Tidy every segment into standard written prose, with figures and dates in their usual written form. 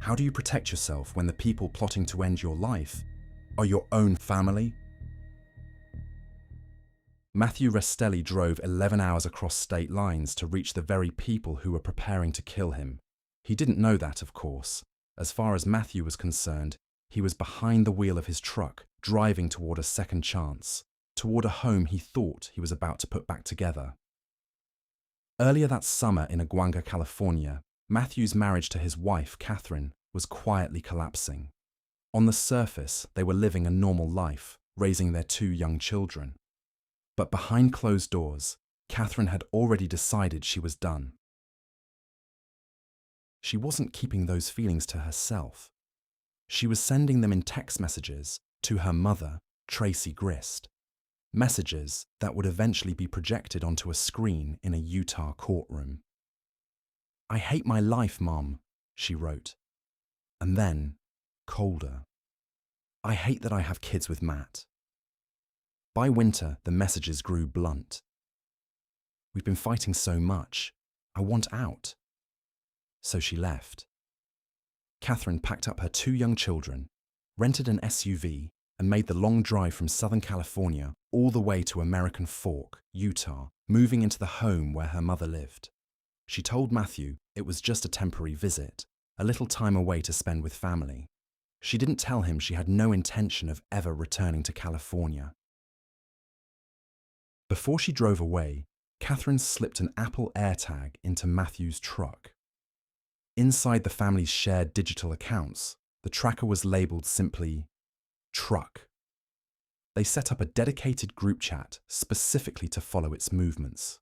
How do you protect yourself when the people plotting to end your life are your own family? Matthew Restelli drove 11 hours across state lines to reach the very people who were preparing to kill him. He didn't know that, of course. As far as Matthew was concerned, he was behind the wheel of his truck, driving toward a second chance, toward a home he thought he was about to put back together. Earlier that summer in Aguanga, California, Matthew's marriage to his wife, Catherine, was quietly collapsing. On the surface, they were living a normal life, raising their 2 young children. But behind closed doors, Catherine had already decided she was done. She wasn't keeping those feelings to herself. She was sending them in text messages to her mother, Tracy Grist. Messages that would eventually be projected onto a screen in a Utah courtroom. "I hate my life, Mom," she wrote. And then, colder. "I hate that I have kids with Matt." By winter, the messages grew blunt. "We've been fighting so much. I want out." So she left. Catherine packed up her 2 young children, rented an SUV, and made the long drive from Southern California all the way to American Fork, Utah, moving into the home where her mother lived. She told Matthew it was just a temporary visit, a little time away to spend with family. She didn't tell him she had no intention of ever returning to California. Before she drove away, Catherine slipped an Apple AirTag into Matthew's truck. Inside the family's shared digital accounts, the tracker was labeled simply Truck. They set up a dedicated group chat specifically to follow its movements.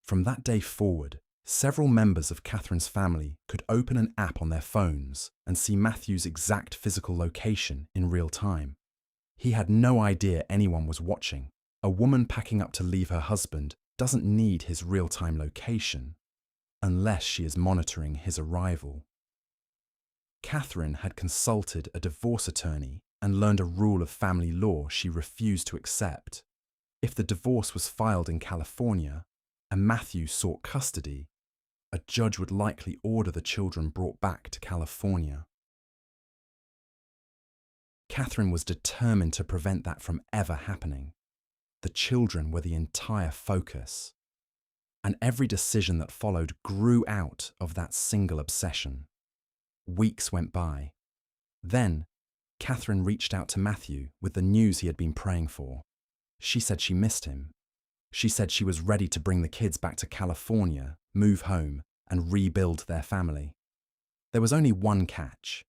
From that day forward, several members of Catherine's family could open an app on their phones and see Matthew's exact physical location in real time. He had no idea anyone was watching. A woman packing up to leave her husband doesn't need his real-time location unless she is monitoring his arrival. Catherine had consulted a divorce attorney and learned a rule of family law she refused to accept. If the divorce was filed in California and Matthew sought custody, a judge would likely order the children brought back to California. Catherine was determined to prevent that from ever happening. The children were the entire focus, and every decision that followed grew out of that single obsession. Weeks went by. Then, Catherine reached out to Matthew with the news he had been praying for. She said she missed him. She said she was ready to bring the kids back to California, move home, and rebuild their family. There was only one catch.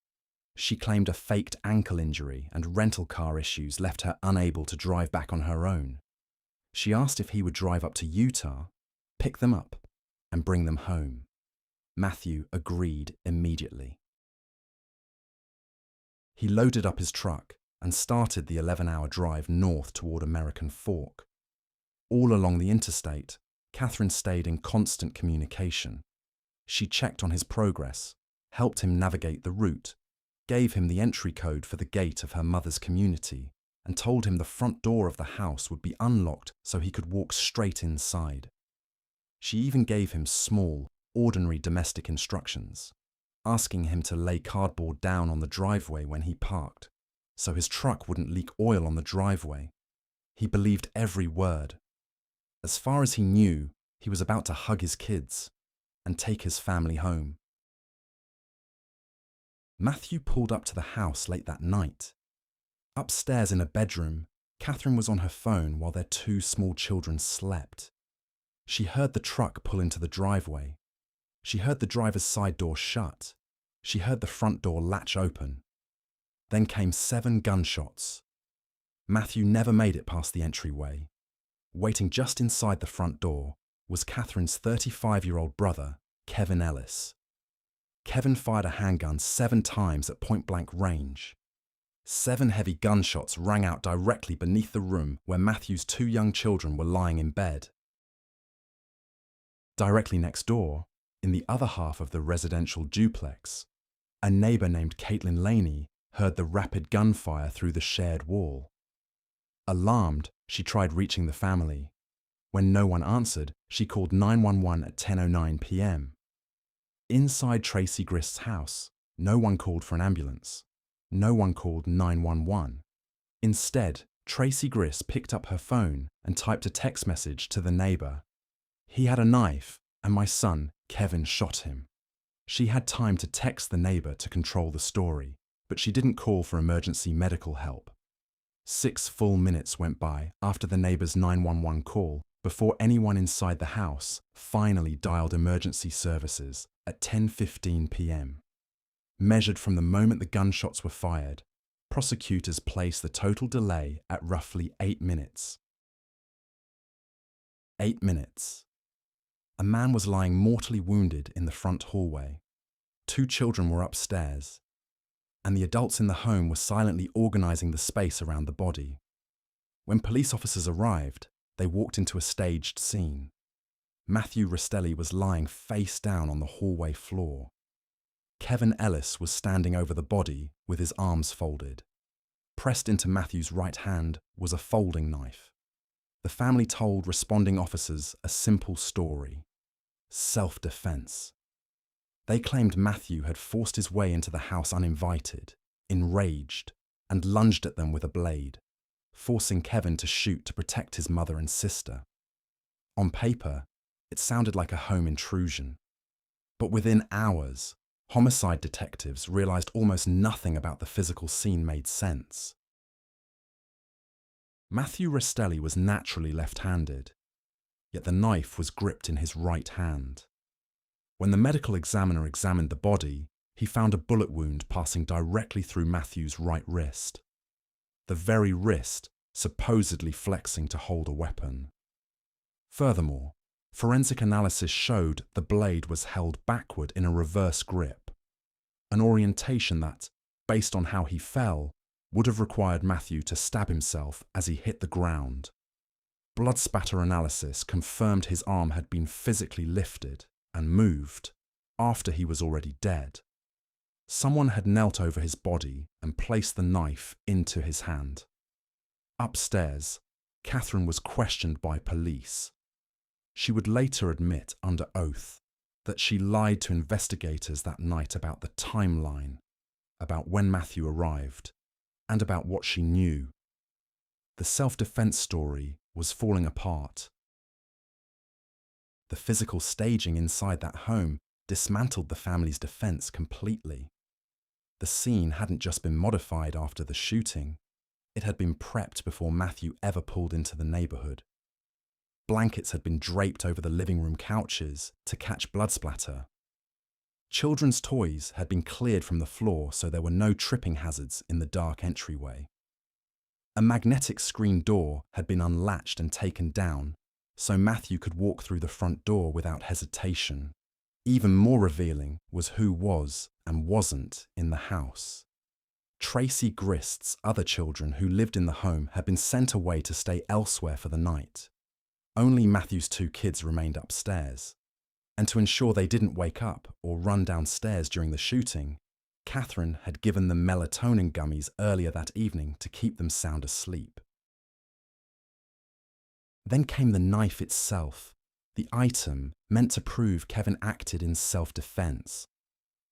She claimed a faked ankle injury and rental car issues left her unable to drive back on her own. She asked if he would drive up to Utah, pick them up, and bring them home. Matthew agreed immediately. He loaded up his truck and started the 11-hour drive north toward American Fork. All along the interstate, Catherine stayed in constant communication. She checked on his progress, helped him navigate the route, gave him the entry code for the gate of her mother's community, and told him the front door of the house would be unlocked so he could walk straight inside. She even gave him small, ordinary domestic instructions, asking him to lay cardboard down on the driveway when he parked, so his truck wouldn't leak oil on the driveway. He believed every word. As far as he knew, he was about to hug his kids and take his family home. Matthew pulled up to the house late that night. Upstairs in a bedroom, Catherine was on her phone while their 2 small children slept. She heard the truck pull into the driveway. She heard the driver's side door shut. She heard the front door latch open. Then came 7 gunshots. Matthew never made it past the entryway. Waiting just inside the front door was Catherine's 35-year-old brother, Kevin Ellis. Kevin fired a handgun 7 times at point-blank range. 7 heavy gunshots rang out directly beneath the room where Matthew's 2 young children were lying in bed. Directly next door, in the other half of the residential duplex, a neighbor named Caitlin Laney heard the rapid gunfire through the shared wall. Alarmed, she tried reaching the family. When no one answered, she called 911 at 10:09 p.m. Inside Tracy Grist's house, No one called for an ambulance. No one called 911. Instead, Tracy Grist picked up her phone and typed a text message to the neighbor. "He had a knife, and my son, Kevin, shot him." She had time to text the neighbor to control the story, but she didn't call for emergency medical help. 6 full minutes went by after the neighbor's 911 call before anyone inside the house finally dialed emergency services at 10:15 p.m. Measured from the moment the gunshots were fired, prosecutors placed the total delay at roughly 8 minutes. 8 minutes. A man was lying mortally wounded in the front hallway. 2 children were upstairs, and the adults in the home were silently organizing the space around the body. When police officers arrived, they walked into a staged scene. Matthew Restelli was lying face down on the hallway floor. Kevin Ellis was standing over the body with his arms folded. Pressed into Matthew's right hand was a folding knife. The family told responding officers a simple story: self-defense. They claimed Matthew had forced his way into the house uninvited, enraged, and lunged at them with a blade, forcing Kevin to shoot to protect his mother and sister. On paper, it sounded like a home intrusion. But within hours, homicide detectives realized almost nothing about the physical scene made sense. Matthew Restelli was naturally left-handed, yet the knife was gripped in his right hand. When the medical examiner examined the body, he found a bullet wound passing directly through Matthew's right wrist, the very wrist supposedly flexing to hold a weapon. Furthermore, forensic analysis showed the blade was held backward in a reverse grip, an orientation that, based on how he fell, would have required Matthew to stab himself as he hit the ground. Blood spatter analysis confirmed his arm had been physically lifted and moved after he was already dead. Someone had knelt over his body and placed the knife into his hand. Upstairs, Catherine was questioned by police. She would later admit under oath that she lied to investigators that night about the timeline, about when Matthew arrived, and about what she knew. The self-defense story was falling apart. The physical staging inside that home dismantled the family's defense completely. The scene hadn't just been modified after the shooting, it had been prepped before Matthew ever pulled into the neighborhood. Blankets had been draped over the living room couches to catch blood splatter. Children's toys had been cleared from the floor so there were no tripping hazards in the dark entryway. A magnetic screen door had been unlatched and taken down, so Matthew could walk through the front door without hesitation. Even more revealing was who was and wasn't in the house. Tracy Grist's other children who lived in the home had been sent away to stay elsewhere for the night. Only Matthew's 2 kids remained upstairs. And to ensure they didn't wake up or run downstairs during the shooting, Catherine had given them melatonin gummies earlier that evening to keep them sound asleep. Then came the knife itself, the item meant to prove Kevin acted in self-defense.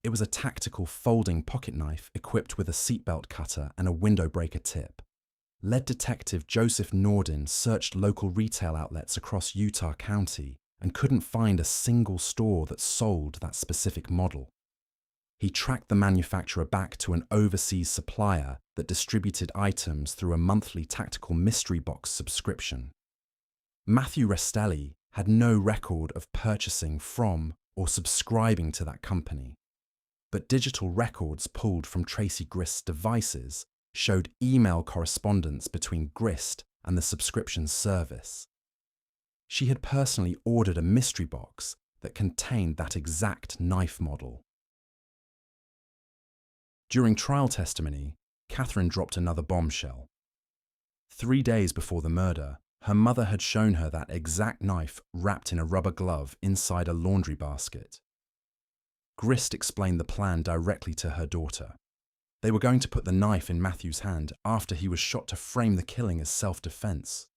It was a tactical folding pocket knife equipped with a seatbelt cutter and a window breaker tip. Lead detective Joseph Nordin searched local retail outlets across Utah County and couldn't find a single store that sold that specific model. He tracked the manufacturer back to an overseas supplier that distributed items through a monthly tactical mystery box subscription. Matthew Restelli had no record of purchasing from or subscribing to that company, but digital records pulled from Tracy Grist's devices showed email correspondence between Grist and the subscription service. She had personally ordered a mystery box that contained that exact knife model. During trial testimony, Catherine dropped another bombshell. 3 days before the murder, her mother had shown her that exact knife wrapped in a rubber glove inside a laundry basket. Grist explained the plan directly to her daughter. They were going to put the knife in Matthew's hand after he was shot to frame the killing as self-defense.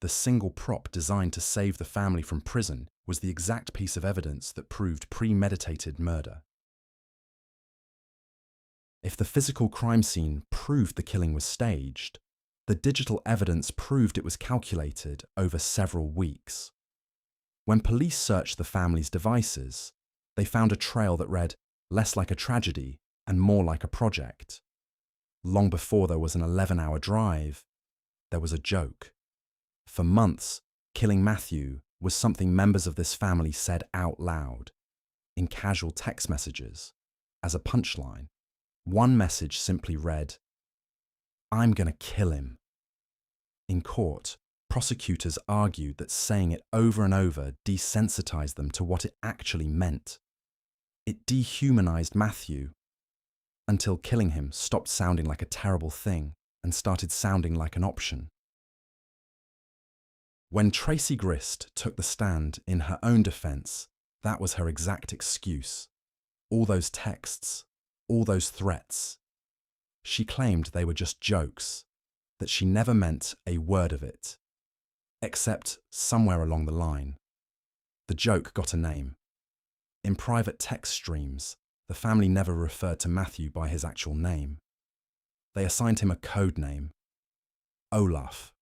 The single prop designed to save the family from prison was the exact piece of evidence that proved premeditated murder. If the physical crime scene proved the killing was staged, the digital evidence proved it was calculated over several weeks. When police searched the family's devices, they found a trail that read less like a tragedy and more like a project. Long before there was an 11-hour drive, there was a joke. For months, killing Matthew was something members of this family said out loud, in casual text messages, as a punchline. One message simply read, "I'm gonna kill him." In court, prosecutors argued that saying it over and over desensitized them to what it actually meant. It dehumanized Matthew, until killing him stopped sounding like a terrible thing and started sounding like an option. When Tracy Grist took the stand in her own defense, that was her exact excuse. All those texts, all those threats. She claimed they were just jokes, that she never meant a word of it. Except somewhere along the line, the joke got a name. In private text streams, the family never referred to Matthew by his actual name. They assigned him a code name, Olaf.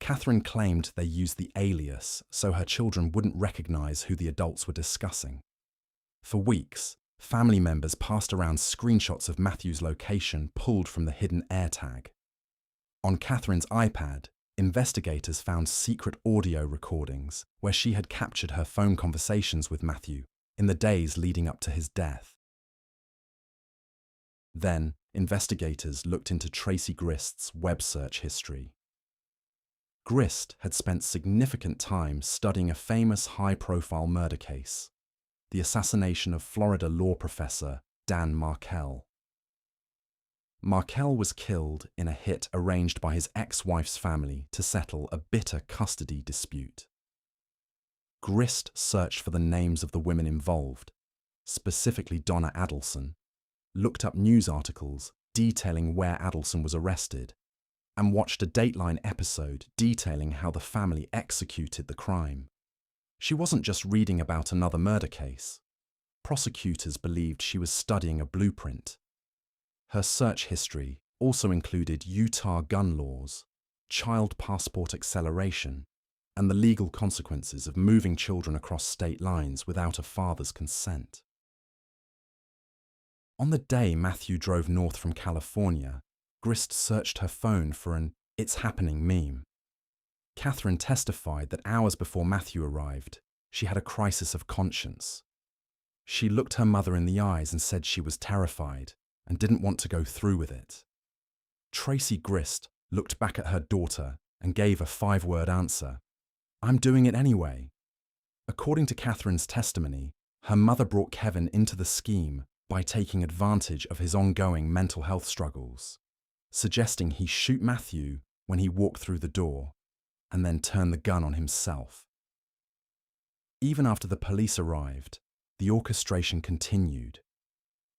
Catherine claimed they used the alias so her children wouldn't recognize who the adults were discussing. For weeks, family members passed around screenshots of Matthew's location pulled from the hidden AirTag. On Catherine's iPad, investigators found secret audio recordings where she had captured her phone conversations with Matthew in the days leading up to his death. Then, investigators looked into Tracy Grist's web search history. Grist had spent significant time studying a famous high-profile murder case, the assassination of Florida law professor Dan Markel. Markel was killed in a hit arranged by his ex-wife's family to settle a bitter custody dispute. Grist searched for the names of the women involved, specifically Donna Adelson, looked up news articles detailing where Adelson was arrested, and watched a Dateline episode detailing how the family executed the crime. She wasn't just reading about another murder case. Prosecutors believed she was studying a blueprint. Her search history also included Utah gun laws, child passport acceleration, and the legal consequences of moving children across state lines without a father's consent. On the day Matthew drove north from California, Grist searched her phone for an "It's happening" meme. Catherine testified that hours before Matthew arrived, she had a crisis of conscience. She looked her mother in the eyes and said she was terrified and didn't want to go through with it. Tracy Grist looked back at her daughter and gave a 5-word answer: "I'm doing it anyway." According to Catherine's testimony, her mother brought Kevin into the scheme by taking advantage of his ongoing mental health struggles, suggesting he shoot Matthew when he walked through the door, and then turn the gun on himself. Even after the police arrived, the orchestration continued.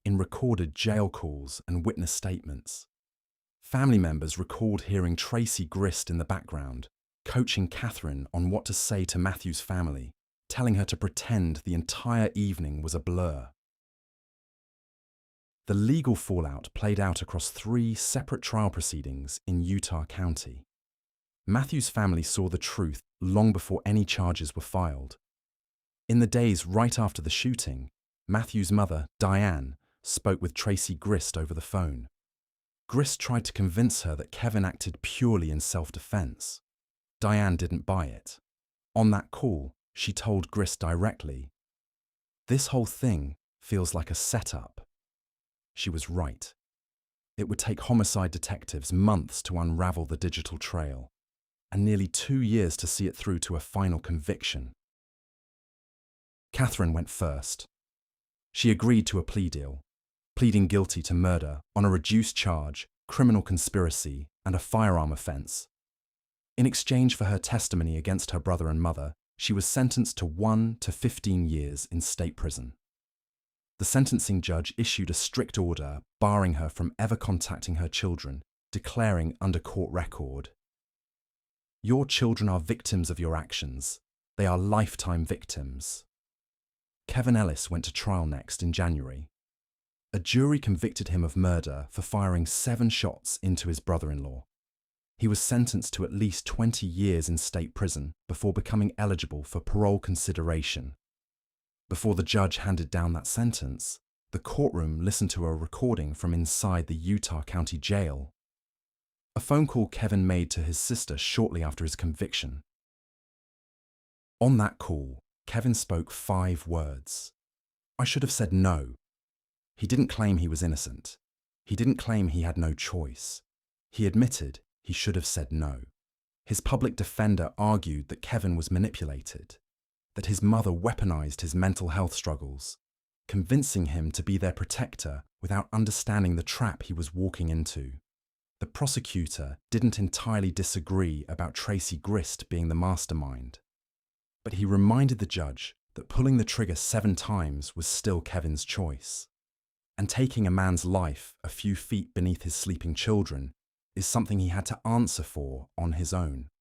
In recorded jail calls and witness statements, family members recalled hearing Tracy Grist in the background, coaching Catherine on what to say to Matthew's family, telling her to pretend the entire evening was a blur. The legal fallout played out across 3 separate trial proceedings in Utah County. Matthew's family saw the truth long before any charges were filed. In the days right after the shooting, Matthew's mother, Diane, spoke with Tracy Grist over the phone. Grist tried to convince her that Kevin acted purely in self-defense. Diane didn't buy it. On that call, she told Grist directly, "This whole thing feels like a setup." She was right. It would take homicide detectives months to unravel the digital trail, and nearly 2 years to see it through to a final conviction. Catherine went first. She agreed to a plea deal, pleading guilty to murder on a reduced charge, criminal conspiracy, and a firearm offense. In exchange for her testimony against her brother and mother, she was sentenced to 1 to 15 years in state prison. The sentencing judge issued a strict order barring her from ever contacting her children, declaring under court record, "Your children are victims of your actions. They are lifetime victims." Kevin Ellis went to trial next in January. a jury convicted him of murder for firing 7 shots into his brother-in-law. He was sentenced to at least 20 years in state prison before becoming eligible for parole consideration. Before the judge handed down that sentence, the courtroom listened to a recording from inside the Utah County Jail. A phone call Kevin made to his sister shortly after his conviction. On that call, Kevin spoke 5 words. "I should have said no." He didn't claim he was innocent. He didn't claim he had no choice. He admitted he should have said no. His public defender argued that Kevin was manipulated, that his mother weaponized his mental health struggles, convincing him to be their protector without understanding the trap he was walking into. The prosecutor didn't entirely disagree about Tracy Grist being the mastermind, but he reminded the judge that pulling the trigger 7 times was still Kevin's choice, and taking a man's life a few feet beneath his sleeping children is something he had to answer for on his own.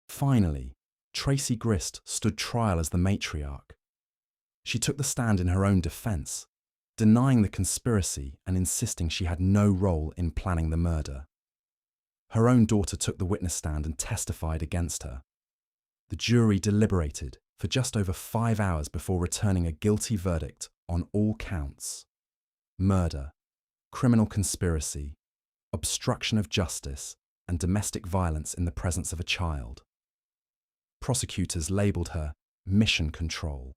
Finally, Tracy Grist stood trial as the matriarch. She took the stand in her own defense, denying the conspiracy and insisting she had no role in planning the murder. Her own daughter took the witness stand and testified against her. The jury deliberated for just over 5 hours before returning a guilty verdict on all counts: murder, criminal conspiracy, obstruction of justice, and domestic violence in the presence of a child. Prosecutors labelled her mission control,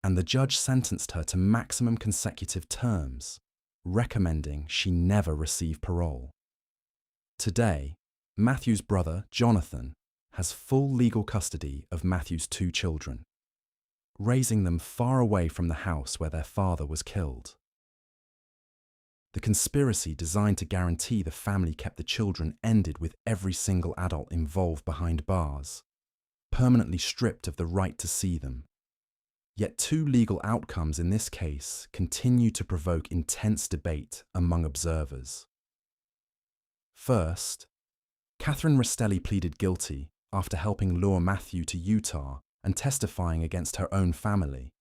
and the judge sentenced her to maximum consecutive terms, recommending she never receive parole. Today, Matthew's brother, Jonathan, has full legal custody of Matthew's 2 children, raising them far away from the house where their father was killed. The conspiracy designed to guarantee the family kept the children ended with every single adult involved behind bars, permanently stripped of the right to see them. Yet 2 legal outcomes in this case continue to provoke intense debate among observers. First, Matthew Restelli pleaded guilty after helping lure Matthew to Utah and testifying against her own family.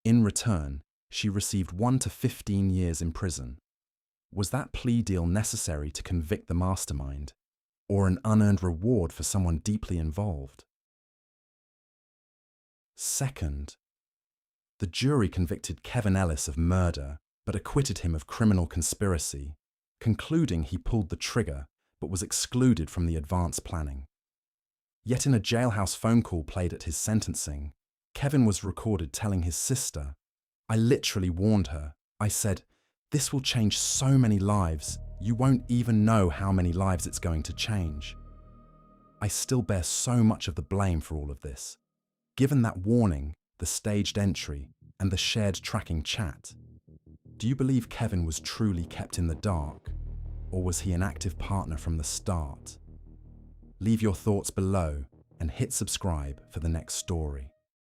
In return, she received 1 to 15 years in prison. Was that plea deal necessary to convict the mastermind, or an unearned reward for someone deeply involved? Second, the jury convicted Kevin Ellis of murder, but acquitted him of criminal conspiracy, concluding he pulled the trigger but was excluded from the advance planning. Yet in a jailhouse phone call played at his sentencing, Kevin was recorded telling his sister, "I literally warned her. I said, 'This will change so many lives, you won't even know how many lives it's going to change.' I still bear so much of the blame for all of this. Given that warning, the staged entry, and the shared tracking chat, do you believe Kevin was truly kept in the dark, or was he an active partner from the start? Leave your thoughts below and hit subscribe for the next story.